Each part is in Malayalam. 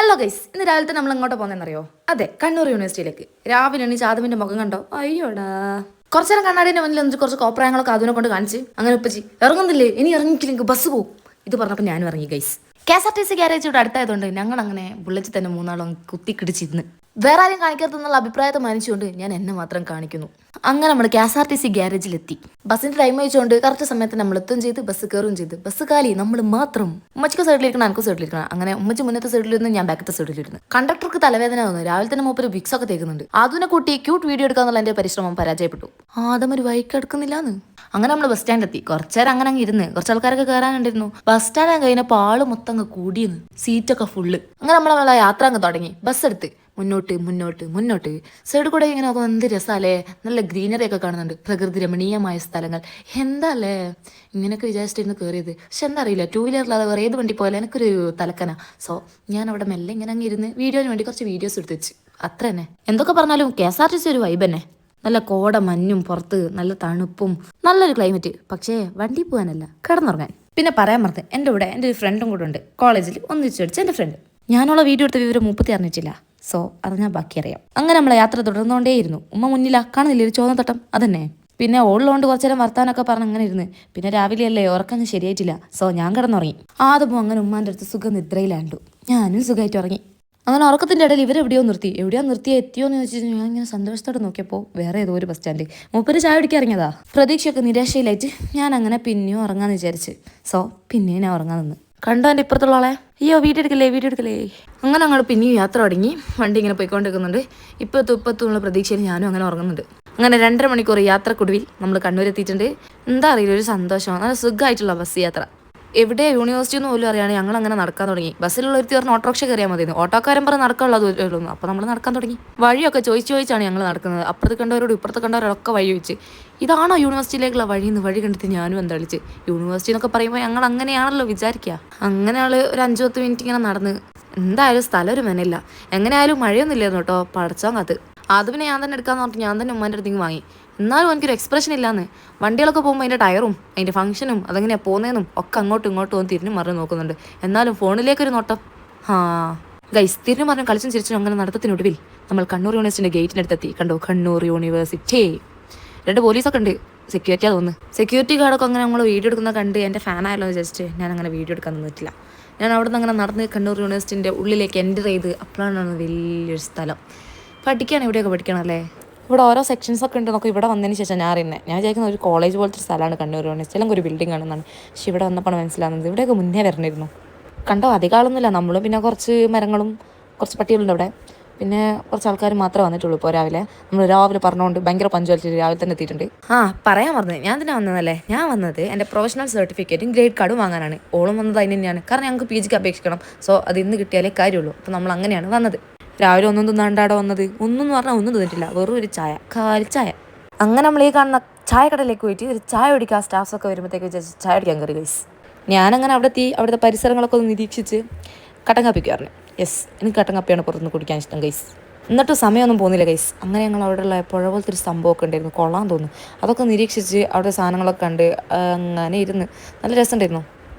ഹലോ ഗൈസ്, ഇന്ന് രാവിലത്തെ നമ്മൾ എങ്ങോട്ട് പോകുന്നതെന്നറിയോ? അതെ, കണ്ണൂർ യൂണിവേഴ്സിറ്റിയിലേക്ക്. രാവിലെ എണീച്ച് ആദമിന്റെ മുഖം കണ്ടോ? അയ്യോടാ. കുറച്ചു നേരം കണ്ണാടിന്റെ മുന്നിൽ എന്നിട്ട് കുറച്ച് കോപ്രായങ്ങളൊക്കെ അതിനെ കൊണ്ട് കാണിച്ച് അങ്ങനെ ഉപ്പച്ചി ഇറങ്ങുന്നില്ലേ, ഇനി ഇറങ്ങിക്കില്ലെങ്കിൽ ബസ് പോകും. ഇത് പറഞ്ഞപ്പോൾ ഞാനും ഇറങ്ങി ഗൈസ്. KSRTC ഗ്യാരേജ് ഇവിടെ അടുത്തായതുകൊണ്ട് ഞങ്ങൾ അങ്ങനെ ബുള്ളറ്റ് തന്നെ മൂന്നാളും കുത്തിക്കിടിച്ചിരുന്ന് വേറെ ആരും കാണിക്കരുതെന്നുള്ള അഭിപ്രായത്തെ മാനിച്ചുകൊണ്ട് ഞാൻ എന്നെ മാത്രം കാണിക്കുന്നു. അങ്ങനെ നമ്മൾ KSRTC ഗ്യാരേജിലെത്തി. ബസ്സിന്റെ ടൈം വെച്ചുകൊണ്ട് കറക്റ്റ് സമയത്ത് നമ്മൾ എത്തുകയും ചെയ്ത് ബസ് കയറുകയും ചെയ്ത്. ബസ് കാലി, നമ്മൾ മാത്രം. ഉമ്മച്ചിക്ക് സൈഡിലിരിക്കണം, എനിക്ക് സൈഡിലിരിക്കണം. അങ്ങനെ ഉമ്മച്ചി മുന്നത്തെ സൈഡിലിരുന്ന് ഞാൻ ബാക്കത്തെ സൈഡിലിരുന്നു. കണ്ടക്ടർക്ക് തലവേദന വന്നു. രാവിലെ തന്നെ മൂപ്പര് വിക്സ് ഒക്കെ തേക്കുന്നുണ്ട്. അതിനെ കൂട്ടി ക്യൂട്ട് വീഡിയോ എടുക്കാന്നുള്ള എന്റെ പരിശ്രമം പരാജയപ്പെട്ടു. ആദ്യം ഒരു വൈക്ക് എടുക്കുന്നില്ലാന്ന്. അങ്ങനെ നമ്മൾ ബസ് സ്റ്റാൻഡ് എത്തി. കുറച്ചേരം അങ്ങനെ ഇരുന്ന് കുറച്ച് ആൾക്കാരൊക്കെ കയറാനുണ്ടായിരുന്നു. ബസ് സ്റ്റാൻഡ് കഴിഞ്ഞപ്പോൾ ആള് മൊത്തം അങ്ങ് കൂടിയെന്ന്, സീറ്റൊക്കെ ഫുള്ള്. അങ്ങനെ നമ്മളെ യാത്ര അങ്ങ് തുടങ്ങി. ബസ് എടുത്ത് മുന്നോട്ട് മുന്നോട്ട് മുന്നോട്ട്. സൈഡ് കൂടെ ഇങ്ങനെ നോക്കുമ്പോൾ എന്ത് രസമല്ലേ, നല്ല ഗ്രീനറി ഒക്കെ കാണുന്നുണ്ട്, പ്രകൃതി രമണീയമായ സ്ഥലങ്ങൾ. എന്താ അല്ലേ ഇങ്ങനെയൊക്കെ വിചാരിച്ചിരുന്ന് കയറിയത്. പക്ഷെ എന്താ അറിയില്ല, 2 വീലറില്ലാതെ വേറെ ഏത് വണ്ടി പോയാലും എനിക്കൊരു തലക്കന. സോ ഞാൻ അവിടെ മെല്ലെ ഇങ്ങനെ അങ്ങ് ഇരുന്ന് വീഡിയോന് വേണ്ടി കുറച്ച് വീഡിയോസ് എടുത്ത് വെച്ച്. അത്ര തന്നെ. എന്തൊക്കെ പറഞ്ഞാലും KSRTC ഒരു വൈബ് തന്നെ. നല്ല കോട മഞ്ഞും പുറത്ത് നല്ല തണുപ്പും നല്ലൊരു ക്ലൈമറ്റ്. പക്ഷേ വണ്ടി പോകാനല്ല, കിടന്നുറങ്ങാൻ. പിന്നെ പറയാൻ മറന്ന്, എൻ്റെ കൂടെ എൻ്റെ ഒരു ഫ്രണ്ടും കൂടെ ഉണ്ട്, കോളേജിൽ ഒന്നിച്ചു പഠിച്ച എൻ്റെ ഫ്രണ്ട്. ഞാനുള്ള വീഡിയോ എടുത്ത വിവരം മൂപ്പത്തി അറിഞ്ഞിട്ടില്ല. സോ അറിഞ്ഞാൽ ബാക്കി അറിയാം. അങ്ങനെ നമ്മളെ യാത്ര തുടർന്നുകൊണ്ടേയിരുന്നു. ഉമ്മ മുന്നിലാ, കാണുന്നില്ല ഒരു ചോന്ന തട്ടം, അതന്നെ. പിന്നെ ഓളിലോണ്ട് കുറച്ചേരം വർത്താനൊക്കെ പറഞ്ഞ് അങ്ങനെ ഇരുന്ന്. പിന്നെ രാവിലെയല്ലേ, ഉറക്കങ്ങ് ശരിയായിട്ടില്ല. സോ ഞാൻ കിടന്നുറങ്ങി. ആദ്യം അങ്ങനെ ഉമ്മാൻ്റെ അടുത്ത് സുഖ നിദ്രയിലാണ്ടു. ഞാനും സുഖമായിട്ട് ഉറങ്ങി. അങ്ങനെ ഉറക്കത്തിൻ്റെ ഇടയിൽ ഇവരെവിടെയോ നിർത്തി എത്തിയോന്ന് ചോദിച്ചു. ഞാൻ ഇങ്ങനെ സന്തോഷത്തോടെ നോക്കിയപ്പോൾ വേറെ ഏതോ ഒരു ബസ് സ്റ്റാൻഡ്. മൂപ്പര് ചായ പിടിക്കാൻ ഇറങ്ങിയതാ. പ്രതീക്ഷയൊക്കെ നിരാശയിലായിട്ട് ഞാൻ അങ്ങനെ പിന്നെയും ഉറങ്ങാന്ന് വിചാരിച്ച്. സോ പിന്നെയും ഞാൻ ഉറങ്ങാൻ നിന്ന്. കണ്ടോ എൻ്റെ ഇപ്പുറത്തുള്ള ആളെ? അയ്യോ വീഡിയോ എടുക്കലേ. അങ്ങനെ അങ്ങോട്ട് പിന്നെയും യാത്ര തുടങ്ങി. വണ്ടി ഇങ്ങനെ പോയിക്കൊണ്ടിരിക്കുന്നുണ്ട്. ഇപ്പത്തുള്ള പ്രതീക്ഷയിൽ ഞാനും അങ്ങനെ ഉറങ്ങുന്നുണ്ട്. അങ്ങനെ 2.5 മണിക്കൂർ യാത്രക്കൊടുവിൽ നമ്മൾ കണ്ണൂരെത്തിയിട്ടുണ്ട്. എന്താ അറിയില്ല, ഒരു സന്തോഷമാണ്. നല്ല സുഖമായിട്ടുള്ള ബസ് യാത്ര. എവിടെ യൂണിവേഴ്സിറ്റി എന്ന് പോലും അറിയാണ് ഞങ്ങൾ അങ്ങനെ നടക്കാൻ തുടങ്ങി. ബസ്സിലുള്ള ഒരു പറഞ്ഞ് ഓട്ടോറിക്ഷ കയറിയാൽ മതിയെന്ന്. ഓട്ടോക്കാരൻ പറഞ്ഞ് നടക്കാനുള്ള ദൂരമുള്ളൂ. അപ്പോൾ നമ്മൾ നടക്കാൻ തുടങ്ങി. വഴിയൊക്കെ ചോദിച്ചാണ് ഞങ്ങൾ നടക്കുന്നത്. അപ്പുറത്ത് കണ്ടവരോട് ഇപ്പുറത്ത് കണ്ടവരൊക്കെ വഴി ചോദിച്ച്, ഇതാണോ യൂണിവേഴ്സിറ്റിയിലേക്കുള്ള വഴിയെന്ന്. വഴി കണ്ടിട്ട് ഞാനും എന്താ വിളിച്ച്. യൂണിവേഴ്സിറ്റി എന്നൊക്കെ പറയുമ്പോൾ ഞങ്ങൾ അങ്ങനെയാണല്ലോ വിചാരിക്കുക. അങ്ങനെ ആൾ ഒരു 5-10 മിനിറ്റ് ഇങ്ങനെ നടന്ന്. എന്തായാലും സ്ഥലം ഒരു മെനയില്ല. എങ്ങനെയായാലും മഴയൊന്നും ഇല്ലായിരുന്നു കേട്ടോ, പടച്ചാൻ കാത്ത്. അത് പിന്നെ ഞാൻ തന്നെ എടുക്കാന്ന് പറഞ്ഞിട്ട് ഞാൻ തന്നെ ഉമ്മാൻ്റെ അടുത്തേക്ക് വാങ്ങി. എന്നാലും എനിക്കൊരു എക്സ്പ്രഷൻ ഇല്ലാന്ന്. വണ്ടികളൊക്കെ പോകുമ്പോൾ അതിൻ്റെ ടയറും അതിൻ്റെ ഫംഗ്ഷനും അതെങ്ങനെയാണ് പോകുന്നതെന്നും ഒക്കെ അങ്ങോട്ടും ഇങ്ങോട്ടും തിരിഞ്ഞു മറിഞ്ഞ് നോക്കുന്നുണ്ട്. എന്നാലും ഫോണിലേക്കൊരു നോട്ടം. ഗൈസ്, തിരിഞ്ഞു മറിഞ്ഞ് കളിച്ചും ചിരിച്ചും അങ്ങനെ നടത്തത്തിനൊടുവിൽ നമ്മൾ കണ്ണൂർ യൂണിവേഴ്സിറ്റിൻ്റെ ഗേറ്റിനടുത്തെത്തി. കണ്ടോ, കണ്ണൂർ യൂണിവേഴ്സിറ്റി. 2 പോലീസൊക്കെ ഉണ്ട്, സെക്യൂരിറ്റിയാ തോന്നുന്നു. സെക്യൂരിറ്റി ഗാർഡൊക്കെ അങ്ങനെ നമ്മൾ വീഡിയോ എടുക്കുന്ന കണ്ട് എൻ്റെ ഫാനായല്ലോ വിചാരിച്ചിട്ട് ഞാൻ അങ്ങനെ വീഡിയോ എടുക്കാൻ നിന്നിട്ടില്ല. ഞാൻ അവിടെ നിന്ന് അങ്ങനെ നടന്ന് കണ്ണൂർ യൂണിവേഴ്സിറ്റിൻ്റെ ഉള്ളിലേക്ക് എൻ്റർ ചെയ്ത്. അപ്പോഴാണ് വലിയൊരു സ്ഥലം. പഠിക്കണം, എവിടെയൊക്കെ പഠിക്കണം അല്ലേ. ഇവിടെ ഓരോ സെക്ഷൻസൊക്കെ ഉണ്ട്. നമുക്ക് ഇവിടെ വന്നതിന് ശേഷം ഞാൻ വിചാരിക്കുന്ന ഒരു കോളേജ് പോലത്തെ ഒരു സ്ഥലമാണ് കണ്ണൂർ യൂണിവേഴ്സിറ്റി. അല്ലെങ്കിൽ ഒരു ബിൽഡിംഗ് ആണെന്നാണ്. പക്ഷെ ഇവിടെ വന്നപ്പോൾ മനസ്സിലാകുന്നത് ഇവിടെയൊക്കെ മുന്നേ വരണമായിരുന്നു. കണ്ടോ, അധികം ആളൊന്നുമില്ല. നമ്മളും പിന്നെ കുറച്ച് മരങ്ങളും കുറച്ച് പട്ടികളുണ്ട് അവിടെ. പിന്നെ കുറച്ച് ആൾക്കാർ മാത്രമേ വന്നിട്ടുള്ളൂ. ഇപ്പോൾ നമ്മൾ രാവിലെ പറഞ്ഞുകൊണ്ട് ഭയങ്കര പഞ്ചുവാലിറ്റി രാവിലെ തന്നെ എത്തിയിട്ടുണ്ട്. പറയാൻ പറഞ്ഞത് ഞാൻ തന്നെ വന്നതല്ലേ. ഞാൻ വന്നത് എൻ്റെ പ്രൊഫഷണൽ സർട്ടിഫിക്കറ്റും ഗ്രേഡ് കാർഡും വാങ്ങാനാണ്. ഓളും വന്നത് അതിന് തന്നെയാണ്. കാരണം ഞങ്ങൾക്ക് PGക്ക് അപേക്ഷിക്കണം. സോ അത് ഇന്ന് കിട്ടിയാലേ കാര്യമുള്ളൂ. അപ്പോൾ നമ്മൾ അങ്ങനെയാണ് വന്നത്. രാവിലെ ഒന്നും തിന്നാണ്ടാടെ വന്നത്. ഒന്നും പറഞ്ഞാൽ ഒന്നും തിന്നിട്ടില്ല, വെറും ഒരു ചായ, കാലി ചായ. അങ്ങനെ നമ്മൾ ഈ കാണുന്ന ചായക്കടയിലേക്ക് പോയിട്ട് ഒരു ചായ കുടിക്കുക. സ്റ്റാഫ്സൊക്കെ വരുമ്പോഴത്തേക്ക് വിചാരിച്ച് ചായ കുടിക്കാൻ കയറി ഗൈസ്. ഞാനങ്ങനെ അവിടെ എത്തി. അവിടുത്തെ പരിസരങ്ങളൊക്കെ ഒന്ന് നിരീക്ഷിച്ച് കട്ടൻ കാപ്പിക്ക് പറഞ്ഞു. യെസ്, എനിക്ക് കട്ടൻ കാപ്പിയാണ് പുറത്തുനിന്ന് കുടിക്കാൻ ഇഷ്ടം ഗൈസ്. എന്നിട്ട് സമയമൊന്നും പോകുന്നില്ല ഗൈസ്. അങ്ങനെ ഞങ്ങൾ അവിടെയുള്ള പുഴ പോലത്തെ ഒരു സംഭവമൊക്കെ ഉണ്ടായിരുന്നു, കൊള്ളാൻ തോന്നുന്നു. അതൊക്കെ നിരീക്ഷിച്ച് അവിടെ സാധനങ്ങളൊക്കെ കണ്ട് അങ്ങനെ ഇരുന്ന് നല്ല രസമുണ്ടായിരുന്നു.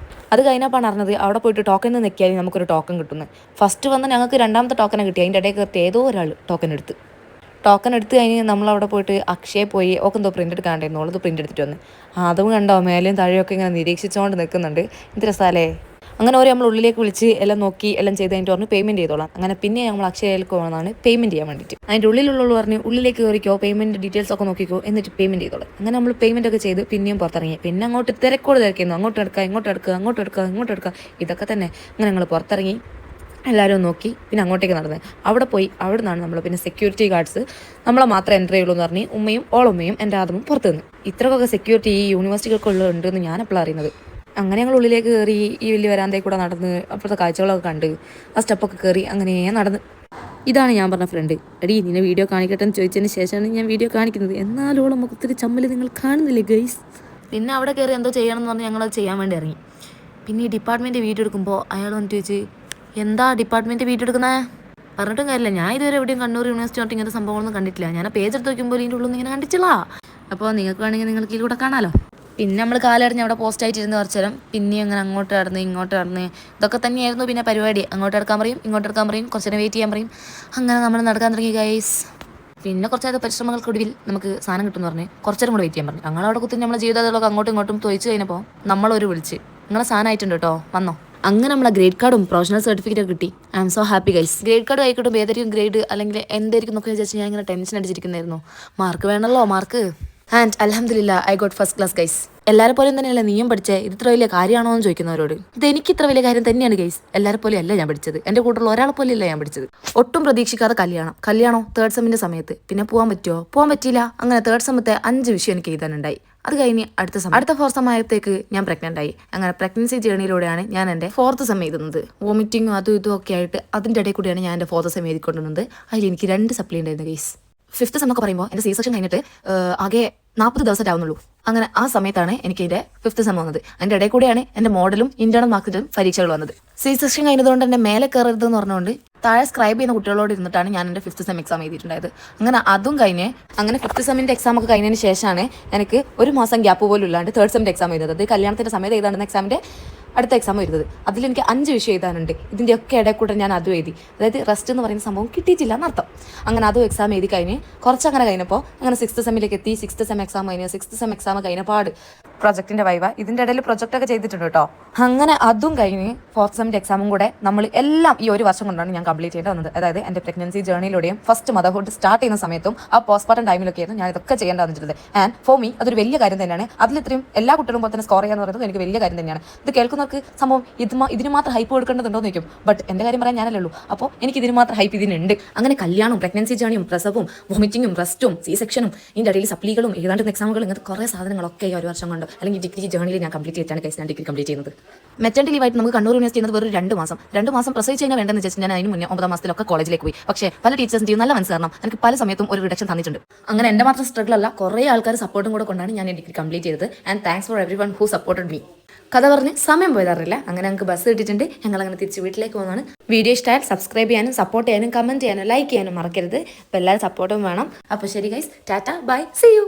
അത് കഴിഞ്ഞപ്പോൾ അറിഞ്ഞത് അവിടെ പോയിട്ട് ടോക്കൻ നിൽക്കിയാൽ നമുക്കൊരു ടോക്കൺ കിട്ടുന്നത്. ഫസ്റ്റ് വന്ന് ഞങ്ങൾക്ക് 2ാമത്തെ ടോക്കനെ കിട്ടി. അതിൻ്റെ ഇടയിൽ കയറ്റി ഏതോ ഒരാൾ ടോക്കൺ എടുത്ത് കഴിഞ്ഞ് നമ്മളവിടെ പോയിട്ട് അക്ഷയ പോയി. ഓക്കെ എന്തോ പ്രിൻ്റ് എടുക്കാണ്ടായിരുന്നു. ഓളത് പ്രിൻ്റ് എടുത്തിട്ട് വന്ന്. അതും കണ്ടോ, മേലെയും താഴെയൊക്കെ ഇങ്ങനെ നിരീക്ഷിച്ചുകൊണ്ട് നിൽക്കുന്നുണ്ട്. എന്ത് രസാലേ. അങ്ങനെ നമ്മൾ ഉള്ളിലേക്ക് വിളിച്ച് എല്ലാം നോക്കി എല്ലാം ചെയ്ത് കഴിഞ്ഞിട്ട് പറഞ്ഞു പേയ്മെൻറ്റ് ചെയ്തോളാം. അങ്ങനെ പിന്നെ ഞങ്ങൾ അക്ഷയയിലേക്ക് പോകുന്നതാണ് പേയ്മെൻറ്റ് ചെയ്യാൻ വേണ്ടിയിട്ട്. അതിൻ്റെ ഉള്ളിലുള്ളവർ പറഞ്ഞു ഉള്ളിലേക്ക് കയറിക്കോ, പേയ്മെൻറ്റ് ഡീറ്റെയിൽസ് ഒക്കെ നോക്കിക്കോ, എന്നിട്ട് പേയ്മെൻറ്റ് ചെയ്തോളാം. അങ്ങനെ നമ്മൾ പേയ്മെൻറ്റ് ഒക്കെ ചെയ്ത് പിന്നെയും പുറത്തിറങ്ങി. പിന്നെ അങ്ങോട്ട് തിരക്കായിരുന്നു. അങ്ങോട്ട് എടുക്കുക. ഇതൊക്കെ തന്നെ. അങ്ങനെ ഞങ്ങൾ പുറത്തിറങ്ങി, എല്ലാവരും നോക്കി. പിന്നെ അങ്ങോട്ടേക്ക് നടന്നത്. അവിടെ പോയി. അവിടെ നിന്നാണ് നമ്മൾ പിന്നെ സെക്യൂരിറ്റി ഗാർഡ്സ് നമ്മളെ മാത്രം എൻ്റർ ചെയ്യുള്ളൂ എന്ന് പറഞ്ഞ് ഉമ്മയും ഓളുമ്മയും എൻ്റെ ആദമും പുറത്ത് നിന്ന്. ഇത്രയൊക്കെ സെക്യൂരിറ്റി ഈ യൂണിവേഴ്സിറ്റികൾക്കുള്ളുണ്ടെന്ന് ഞാൻ എപ്പോഴും അറിയുന്നത്. അങ്ങനെ ഞങ്ങൾ ഉള്ളിലേക്ക് കയറി. ഈ വലിയ വരാന്തയിൽ കൂടെ നടന്ന് അപ്പോഴത്തെ കാഴ്ചകളൊക്കെ കണ്ട് ആ സ്റ്റെപ്പൊക്കെ കയറി അങ്ങനെ നടന്ന്. ഇതാണ് ഞാൻ പറഞ്ഞ ഫ്രണ്ട്. എടീ, നിന്നെ വീഡിയോ കാണിക്കട്ടെ എന്ന് ചോദിച്ചതിന് ശേഷമാണ് ഞാൻ വീഡിയോ കാണിക്കുന്നത്. എന്നാലും മുഖത്തൊരു ചമ്മൽ നിങ്ങൾ കാണുന്നില്ലേ ഗൈസ്. പിന്നെ അവിടെ കയറി എന്തോ ചെയ്യണം എന്ന് പറഞ്ഞ് ഞങ്ങളത് ചെയ്യാൻ വേണ്ടി ഇറങ്ങി. പിന്നെ ഈ ഡിപ്പാർട്ട്മെൻറ്റ് വീഡിയോ എടുക്കുമ്പോൾ അയാൾ വന്നിട്ട് ചോദിച്ച്, എന്താ ഡിപ്പാർട്ട്മെൻറ്റ് വീഡിയോ എടുക്കുന്നത്? പറഞ്ഞിട്ടും കാര്യമില്ല, ഞാൻ ഇതുവരെ എവിടെയും കണ്ണൂർ യൂണിവേഴ്സിറ്റി തൊട്ട് ഇങ്ങനത്തെ സംഭവങ്ങളൊന്നും കണ്ടിട്ടില്ല. ഞാൻ ആ പേജ് എടുത്ത് നോക്കുമ്പോൾ ഇതിൻ്റെ ഉള്ളിൽ ഇങ്ങനെ കണ്ടിട്ടില്ല. അപ്പോൾ നിങ്ങൾക്ക് വേണമെങ്കിൽ നിങ്ങൾക്ക് ഇതിലൂടെ കാണാമല്ലോ. പിന്നെ നമ്മൾ കാലറിഞ്ഞ് അവിടെ പോസ്റ്റായിട്ടിരുന്ന് കുറച്ച് നേരം പിന്നെയും അങ്ങനെ അങ്ങോട്ട് നടന്ന് ഇങ്ങോട്ട് നടന്ന് ഇതൊക്കെ തന്നെയായിരുന്നു പിന്നെ പരിപാടി. അങ്ങോട്ട് എടുക്കാൻ പറയും ഇങ്ങോട്ട് എടുക്കാൻ പറയും, കുറച്ച് നേരം വെയിറ്റ് ചെയ്യാൻ പറയും. അങ്ങനെ നമ്മൾ നടക്കാൻ തുടങ്ങി ഗൈസ്. പിന്നെ കുറച്ചേരം പരിശ്രമങ്ങൾക്കൊടുവിൽ നമുക്ക് സാധനം കിട്ടുമെന്ന് പറഞ്ഞ് കുറച്ചേരം കൂടെ വെയിറ്റ് ചെയ്യാൻ പറഞ്ഞു. ഞങ്ങളവിടെ കുത്തി നമ്മളെ ജീവിതത്തിലൊക്കെ അങ്ങോട്ടും ഇങ്ങോട്ടും തൊഴിച്ച് കഴിഞ്ഞപ്പോൾ നമ്മളൊരു വിളിച്ച് നിങ്ങളെ സാധനം ആയിട്ടുണ്ട് കേട്ടോ വന്നോ. അങ്ങനെ നമ്മളെ ഗ്രേഡ് കാർഡും പ്രൊഫഷണൽ സർട്ടിഫിക്കറ്റ് കിട്ടി. I am so happy guys. Grade card ആയിക്കോട്ടും ഏതായിരിക്കും ഗ്രേഡ് അല്ലെങ്കിൽ എന്തായിരിക്കും എന്നൊക്കെ വിചാരിച്ച് ഞാൻ ഇങ്ങനെ ടെൻഷൻ അടിച്ചിരിക്കുന്നതായിരുന്നു. മാർക്ക് വേണമല്ലോ മാർക്ക്. ആൻഡ് അൽഹംദുലില്ലാ I got first class guys. എല്ലാവരും പോലെയും തന്നെയല്ല നീയും പഠിച്ചേ, ഇത് ഇത്ര വലിയ കാര്യമാണോ എന്ന് ചോദിക്കുന്നവരോട് ഇത് എനിക്ക് ഇത്ര വലിയ കാര്യം തന്നെയാണ് ഗൈസ്. എല്ലാവരും പോലെ അല്ല ഞാൻ പഠിച്ചത്, എൻ്റെ കൂട്ടുള്ള ഒരാളെ പോലെയല്ല ഞാൻ പഠിച്ചത്. ഒട്ടും പ്രതീക്ഷിക്കാതെ കല്യാണം തേർഡ് സെമ്മിൻ്റെ സമയത്ത്. പിന്നെ പോകാൻ പറ്റുമോ? പോകാൻ പറ്റിയില്ല. അങ്ങനെ തേർഡ് സെമ്മത്തെ 5 വിഷയം എനിക്ക് എഴുതാനുണ്ടായി. അത് കഴിഞ്ഞ് അടുത്ത 4th സമയത്തേക്ക് ഞാൻ പ്രഗ്നൻ്റ് ആയി. അങ്ങനെ പ്രഗ്നൻസി ജേണിയിലൂടെയാണ് ഞാൻ എൻ്റെ 4th സെം എഴുതുന്നത്. വോമിറ്റിങ്ങും അതും ഇതും ഒക്കെ ആയിട്ട് അതിൻ്റെ ഇടയിൽ കൂടിയാണ് ഞാൻ എൻ്റെ 4th സെം എഴുതിക്കൊണ്ടുവന്നത്. അതിൽ എനിക്ക് 2 സപ്ലി ഉണ്ടായിരുന്നു ഗൈസ്. 5th സെം എന്നൊക്കെ പറയുമ്പോൾ എൻ്റെ C-സെക്ഷൻ കഴിഞ്ഞിട്ട് ആകെ 40 ദിവസമേ ആവുന്നുള്ളൂ. അങ്ങനെ ആ സമയത്താണ് എനിക്ക് എൻ്റെ 5th സെം വന്നത്. അതിൻ്റെ ഇടയിൽ കൂടെയാണ് എൻ്റെ മോഡലും ഇന്റേണൽ മാർക്സിലും പരീക്ഷകൾ വന്നത്. C-സെക്ഷൻ കഴിഞ്ഞതുകൊണ്ട് തന്നെ മേലെ കയറരുതെന്ന് പറഞ്ഞുകൊണ്ട് താഴെ സ്ക്രൈബ് ചെയ്യുന്ന കുട്ടികളോട് ഇരുന്നിട്ടാണ് ഞാൻ എൻ്റെ 5th സെം എക്സാം എഴുതിയിട്ടുണ്ടായത്. അങ്ങനെ അതും കഴിഞ്ഞ് അങ്ങനെ 5th സെമ്മിൻ്റെ എക്സാം ഒക്കെ കഴിഞ്ഞതിന് ശേഷമാണ് എനിക്ക് ഒരു മാസം ഗ്യാപ്പ് പോലും ഇല്ലാണ്ട് 3rd സെമ്മിൻ്റെ എക്സാം എഴുതുന്നത്. കല്യാണത്തിൻ്റെ സമയത്ത് എഴുതാണ്ടുന്ന എക്സാമിൻ്റെ അടുത്ത എക്സാം വരുന്നത്. അതിലെനിക്ക് 5 വിഷയം എഴുതാനുണ്ട്. ഇതിൻ്റെയൊക്കെ ഇടയിൽ കൂടെ ഞാൻ അതും എഴുതി. അതായത് റെസ്റ്റ് എന്ന് പറയുന്ന സംഭവം കിട്ടിയിട്ടില്ല എന്നർത്ഥം. അങ്ങനെ അതും എക്സാം എഴുതി കഴിഞ്ഞ് കുറച്ചങ്ങനെ കഴിഞ്ഞപ്പോൾ അങ്ങനെ 6th സെമ്മിലേക്ക് എത്തി. 6th സെം എക്സാം കഴിഞ്ഞ് 6th സെം എക്സാം കഴിഞ്ഞപാട് പ്രൊജക്റ്റിൻ്റെ വൈവ ഇതിൻ്റെ ഇടയിൽ പ്രൊജക്റ്റൊക്കെ ചെയ്തിട്ടുണ്ട് കേട്ടോ. അങ്ങനെ അതും കഴിഞ്ഞ് 4th സെമ്മിൻ്റെ എക്സാമും കൂടെ നമ്മൾ എല്ലാം ഈ ഒരു വർഷം കൊണ്ടാണ് ഞാൻ കംപ്ലീറ്റ് ചെയ്യേണ്ടി വന്നത്. അതായത് എൻ്റെ പ്രഗ്നൻസി ജേണിയിലൂടെയും ഫസ്റ്റ് മദർഹുഡ് സ്റ്റാർട്ട് ചെയ്യുന്ന സമയത്തും ആ പോസ്റ്റ്മോർട്ടം ടൈമിലൊക്കെയായിരുന്നു ഞാൻ ഇതൊക്കെ ചെയ്യേണ്ടി വന്നിട്ടുള്ളത്. ആൻഡ് ഫോർ മീ അതൊരു വലിയ കാര്യം തന്നെയാണ്. അതിലിത്രയും എല്ലാ കുട്ടികളും പോലെ തന്നെ സ്കോർ ചെയ്യാന്ന് പറയുന്നത് എനിക്ക് വലിയ കാര്യം തന്നെയാണ്. ഇത് കേൾക്കുന്നവർക്ക് സംഭവം ഇതിന് മാത്രം ഹൈപ്പ് കൊടുക്കേണ്ടതുണ്ടോ എന്ന് ചോദിക്കും. ബട്ട് എൻ്റെ കാര്യം പറയാൻ ഞാനല്ലേ ഉള്ളൂ. അപ്പോൾ എനിക്ക് ഇതിന് മാത്രം ഹൈപ്പ് ഇതിനുണ്ട്. അങ്ങനെ കല്യാണവും പ്രഗ്നൻസി ജേണിയും പ്രസവവും വോമിറ്റിങ്ങും റെസ്റ്റും C-സെക്ഷനും ഇതിൻ്റെ ഇടയിൽ സപ്ലികളും ഏതാണ്ട് എക്സാമുകളും ഇങ്ങനത്തെ കുറേ സാധനങ്ങളൊക്കെ ഈ ഒരു വർഷം കൊണ്ട് അല്ലെങ്കിൽ ഡിഗ്രി ജേണിയിൽ ഞാൻ കംപ്ലീറ്റ് ചെയ്തിട്ടാണ് ഗൈസ് ഞാൻ ഡിഗ്രി കംപ്ലീറ്റ് ചെയ്യുന്നത്. മെറ്റേണിറ്റി ലീവായിട്ട് നമുക്ക് കണ്ണൂർ യൂണിവേഴ്സിറ്റി ചെയ്യുന്നത് വെറും 2 മാസം പ്രസവിച്ച് കഴിഞ്ഞാൽ വേണ്ടെന്ന് വെച്ചാൽ ഞാൻ അതിന് മുന്നേ 9ാം മാസത്തിലൊക്കെ കോളേജിലേക്ക് പോയി. പക്ഷേ പല ടീച്ചേഴ്സിൻ്റെയും നല്ല മനസ്സിലാക്കണം എനിക്ക് പല സമയത്തും ഒരു റിഡക്ഷൻ തന്നിട്ടുണ്ട്. അങ്ങനെ എൻ്റെ മാത്രം സ്ട്രഗിൾ അല്ല, കുറേ ആൾക്കാർ സപ്പോർട്ടും കൂടെ കൊണ്ടാണ് ഞാൻ ഡിഗ്രി കംപ്ലീറ്റ് ചെയ്തത്. And thanks for every one who supported me. കഥ പറഞ്ഞ് സമയം പോയതറിയില്ല. അങ്ങനെ ഞങ്ങൾക്ക് ബസ് കിട്ടിയിട്ടുണ്ട്. ഞങ്ങൾ അങ്ങനെ തിരിച്ച് വീട്ടിലേക്ക് പോകുന്നതാണ്. വീഡിയോ ഇഷ്ടമായാൽ സബ്സ്ക്രൈബ് ചെയ്യാനും സപ്പോർട്ട് ചെയ്യാനും കമൻറ്റ് ചെയ്യാനും ലൈക്ക് ചെയ്യാനും മറക്കരുത്. അപ്പോൾ എല്ലാവരും സപ്പോർട്ടും വേണം. അപ്പോൾ ശരി guys, tata bye, see U.